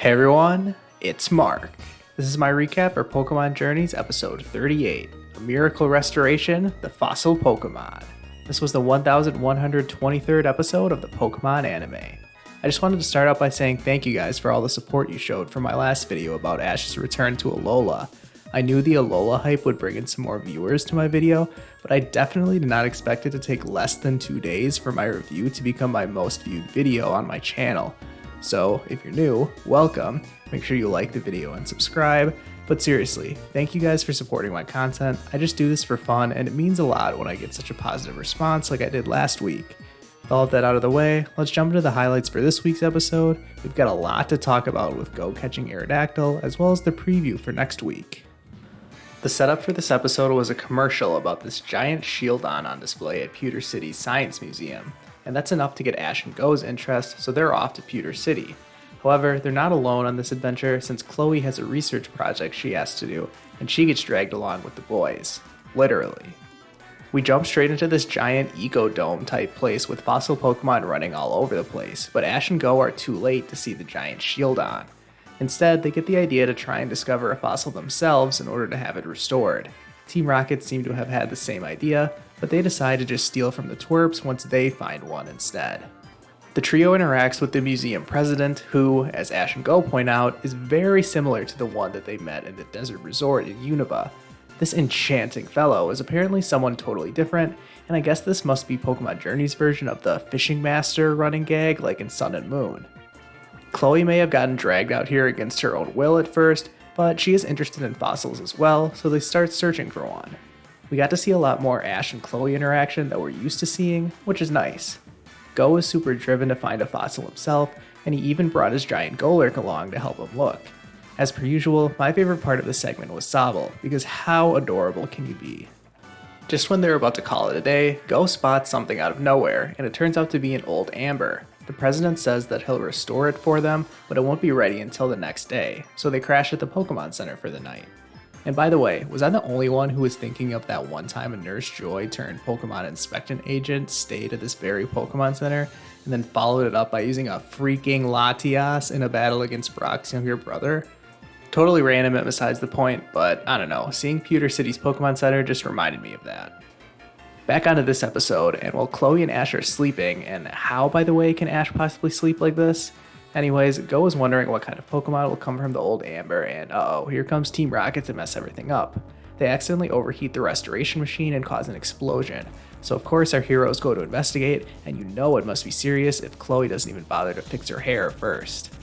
Hey everyone, it's Mark. This is my recap for Pokémon Journeys episode 38, A Miracle Restoration, the Fossil Pokémon. This was the 1123rd episode of the Pokémon anime. I just wanted to start out by saying thank you guys for all the support you showed for my last video about Ash's return to Alola. I knew the Alola hype would bring in some more viewers to my video, but I definitely did not expect it to take less than 2 days for my review to become my most viewed video on my channel. So, if you're new, welcome, make sure you like the video and subscribe, but seriously, thank you guys for supporting my content. I just do this for fun and it means a lot when I get such a positive response like I did last week. With all of that out of the way, let's jump into the highlights for this week's episode. We've got a lot to talk about with Go catching Aerodactyl, as well as the preview for next week. The setup for this episode was a commercial about this giant Shieldon on display at Pewter City's Science Museum, and that's enough to get Ash and Go's interest, so they're off to Pewter City. However, they're not alone on this adventure since Chloe has a research project she has to do, and she gets dragged along with the boys. Literally. We jump straight into this giant eco-dome type place with fossil Pokemon running all over the place, but Ash and Go are too late to see the giant Shieldon. Instead, they get the idea to try and discover a fossil themselves in order to have it restored. Team Rocket seem to have had the same idea, but they decide to just steal from the twerps once they find one instead. The trio interacts with the museum president, who, as Ash and Go point out, is very similar to the one that they met in the desert resort in Unova. This enchanting fellow is apparently someone totally different, and I guess this must be Pokemon Journeys' version of the fishing master running gag like in Sun and Moon. Chloe may have gotten dragged out here against her own will at first, but she is interested in fossils as well, so they start searching for one. We got to see a lot more Ash and Chloe interaction that we're used to seeing, which is nice. Go is super driven to find a fossil himself, and he even brought his giant Golurk along to help him look. As per usual, my favorite part of this segment was Sobble, because how adorable can you be? Just when they're about to call it a day, Go spots something out of nowhere, and it turns out to be an old amber. The president says that he'll restore it for them, but it won't be ready until the next day, so they crash at the Pokemon Center for the night. And by the way, was I the only one who was thinking of that one time a Nurse Joy turned Pokemon Inspectant agent stayed at this very Pokemon Center, and then followed it up by using a freaking Latias in a battle against Brock's younger brother? Totally random and besides the point, but I don't know, seeing Pewter City's Pokemon Center just reminded me of that. Back onto this episode, and while Chloe and Ash are sleeping, and how, by the way, can Ash possibly sleep like this? Anyways, Go is wondering what kind of Pokemon will come from the old amber, and here comes Team Rocket to mess everything up. They accidentally overheat the restoration machine and cause an explosion. So of course our heroes go to investigate, and you know it must be serious if Chloe doesn't even bother to fix her hair first.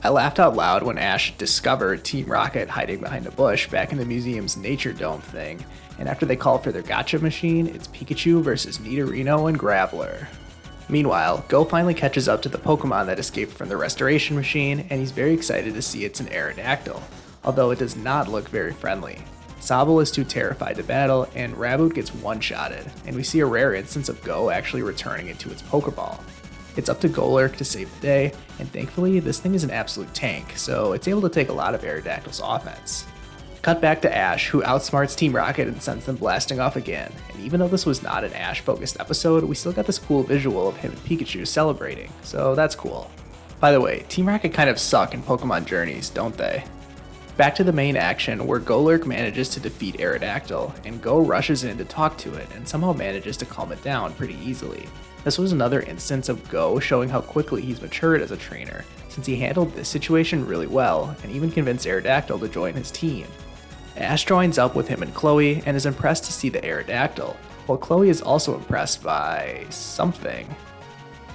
I laughed out loud when Ash discovered Team Rocket hiding behind a bush back in the museum's nature dome thing, and after they call for their gotcha machine, it's Pikachu versus Nidorino and Graveler. Meanwhile, Go finally catches up to the Pokemon that escaped from the restoration machine, and he's very excited to see it's an Aerodactyl, although it does not look very friendly. Sobble is too terrified to battle, and Raboot gets one-shotted, and we see a rare instance of Go actually returning it to its Pokeball. It's up to Golurk to save the day, and thankfully this thing is an absolute tank, so it's able to take a lot of Aerodactyl's offense. Cut back to Ash, who outsmarts Team Rocket and sends them blasting off again, and even though this was not an Ash-focused episode, we still got this cool visual of him and Pikachu celebrating, so that's cool. By the way, Team Rocket kind of suck in Pokemon Journeys, don't they? Back to the main action, where Golurk manages to defeat Aerodactyl, and Go rushes in to talk to it, and somehow manages to calm it down pretty easily. This was another instance of Go showing how quickly he's matured as a trainer, since he handled this situation really well, and even convinced Aerodactyl to join his team. Ash joins up with him and Chloe, and is impressed to see the Aerodactyl, while Chloe is also impressed by something.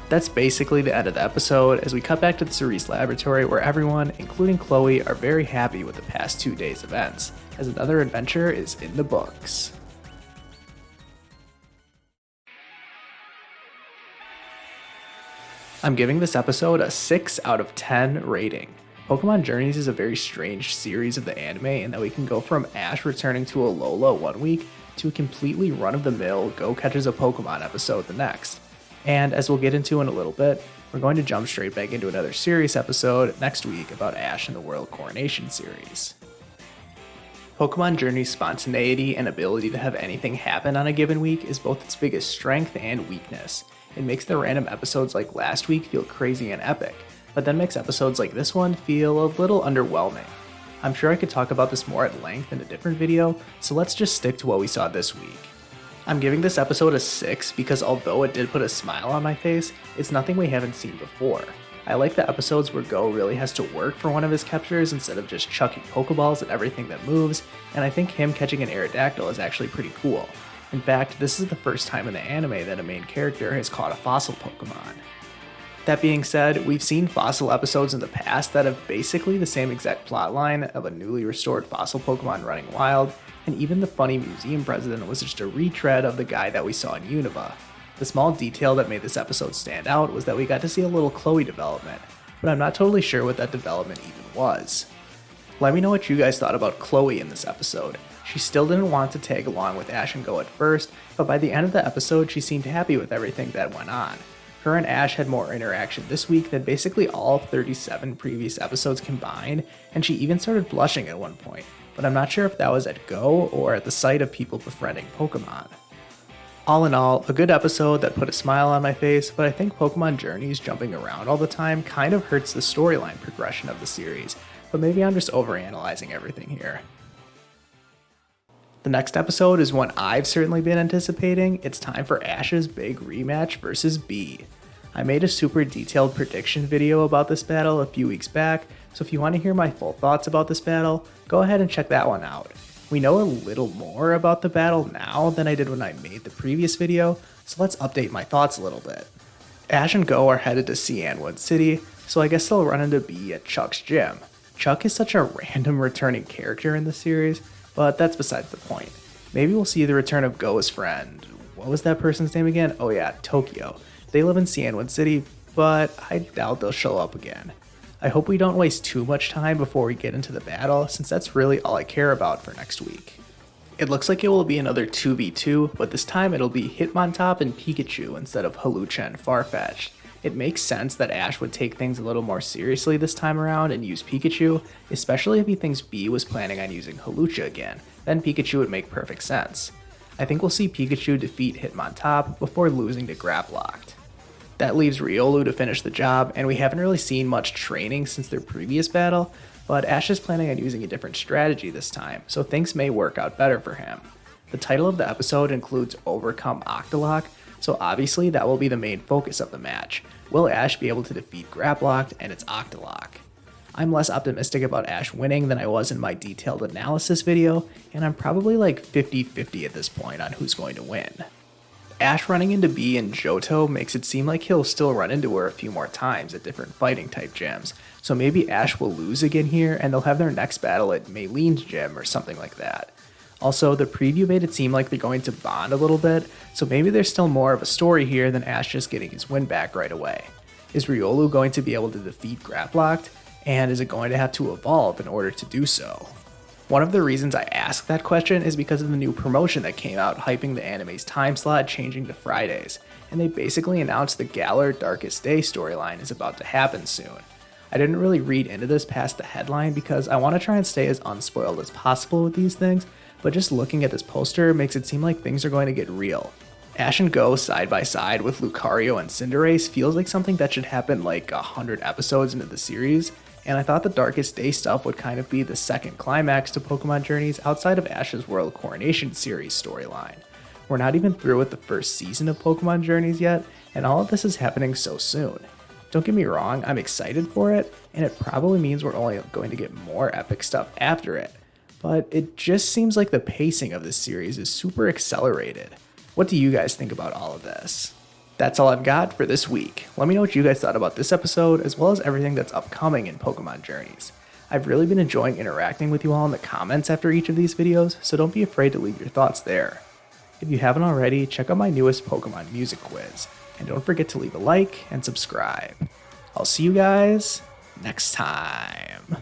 That's basically the end of the episode, as we cut back to the Cerise laboratory where everyone, including Chloe, are very happy with the past 2 days' events, as another adventure is in the books. I'm giving this episode a 6 out of 10 rating. Pokemon Journeys is a very strange series of the anime in that we can go from Ash returning to Alola one week to a completely run-of-the-mill Go catches a Pokemon episode the next. And as we'll get into in a little bit, we're going to jump straight back into another serious episode next week about Ash and the World Coronation series. Pokemon Journeys' spontaneity and ability to have anything happen on a given week is both its biggest strength and weakness. It makes the random episodes like last week feel crazy and epic, but then makes episodes like this one feel a little underwhelming. I'm sure I could talk about this more at length in a different video, so let's just stick to what we saw this week. I'm giving this episode a 6 because although it did put a smile on my face, it's nothing we haven't seen before. I like the episodes where Go really has to work for one of his captures instead of just chucking Pokeballs at everything that moves, and I think him catching an Aerodactyl is actually pretty cool. In fact, this is the first time in the anime that a main character has caught a fossil Pokemon. That being said, we've seen fossil episodes in the past that have basically the same exact plotline of a newly restored fossil Pokemon running wild, and even the funny museum president was just a retread of the guy that we saw in Unova. The small detail that made this episode stand out was that we got to see a little Chloe development, but I'm not totally sure what that development even was. Let me know what you guys thought about Chloe in this episode. She still didn't want to tag along with Ash and Go at first, but by the end of the episode she seemed happy with everything that went on. Her and Ash had more interaction this week than basically all 37 previous episodes combined, and she even started blushing at one point, but I'm not sure if that was at Go or at the sight of people befriending Pokemon. All in all, a good episode that put a smile on my face, but I think Pokemon Journeys jumping around all the time kind of hurts the storyline progression of the series, but maybe I'm just overanalyzing everything here. The next episode is one I've certainly been anticipating. It's time for Ash's big rematch versus Bea. I made a super detailed prediction video about this battle a few weeks back, so if you want to hear my full thoughts about this battle, go ahead and check that one out. We know a little more about the battle now than I did when I made the previous video, so let's update my thoughts a little bit. Ash and Go are headed to Cianwood City, so I guess they'll run into Bea at Chuck's gym. Chuck is such a random returning character in the series, but that's besides the point. Maybe we'll see the return of Go's friend. What was that person's name again? Oh yeah, Tokyo. They live in Cianwood City, but I doubt they'll show up again. I hope we don't waste too much time before we get into the battle, since that's really all I care about for next week. It looks like it will be another 2v2, but this time it'll be Hitmontop and Pikachu instead of Hawlucha and Farfetch'd. It makes sense that Ash would take things a little more seriously this time around and use Pikachu, especially if he thinks Bea was planning on using Hawlucha again, then Pikachu would make perfect sense. I think we'll see Pikachu defeat Hitmontop before losing to Graplocked. That leaves Riolu to finish the job, and we haven't really seen much training since their previous battle, but Ash is planning on using a different strategy this time, so things may work out better for him. The title of the episode includes Overcome Octolock, so obviously that will be the main focus of the match. Will Ash be able to defeat Graplocked and its Octolock? I'm less optimistic about Ash winning than I was in my detailed analysis video, and I'm probably like 50-50 at this point on who's going to win. Ash running into Bea and Johto makes it seem like he'll still run into her a few more times at different fighting type gyms, so maybe Ash will lose again here and they'll have their next battle at Maylene's gym or something like that. Also, the preview made it seem like they're going to bond a little bit, so maybe there's still more of a story here than Ash just getting his win back right away. Is Riolu going to be able to defeat Graplocked, and is it going to have to evolve in order to do so? One of the reasons I asked that question is because of the new promotion that came out hyping the anime's time slot changing to Fridays, and they basically announced the Galar Darkest Day storyline is about to happen soon. I didn't really read into this past the headline because I want to try and stay as unspoiled as possible with these things, but just looking at this poster makes it seem like things are going to get real. Ash and Go side by side with Lucario and Cinderace feels like something that should happen like 100 episodes into the series, and I thought the Darkest Day stuff would kind of be the second climax to Pokemon Journeys outside of Ash's World Coronation series storyline. We're not even through with the first season of Pokemon Journeys yet, and all of this is happening so soon. Don't get me wrong, I'm excited for it, and it probably means we're only going to get more epic stuff after it, but it just seems like the pacing of this series is super accelerated. What do you guys think about all of this? That's all I've got for this week. Let me know what you guys thought about this episode, as well as everything that's upcoming in Pokemon Journeys. I've really been enjoying interacting with you all in the comments after each of these videos, so don't be afraid to leave your thoughts there. If you haven't already, check out my newest Pokemon music quiz, and don't forget to leave a like and subscribe. I'll see you guys next time.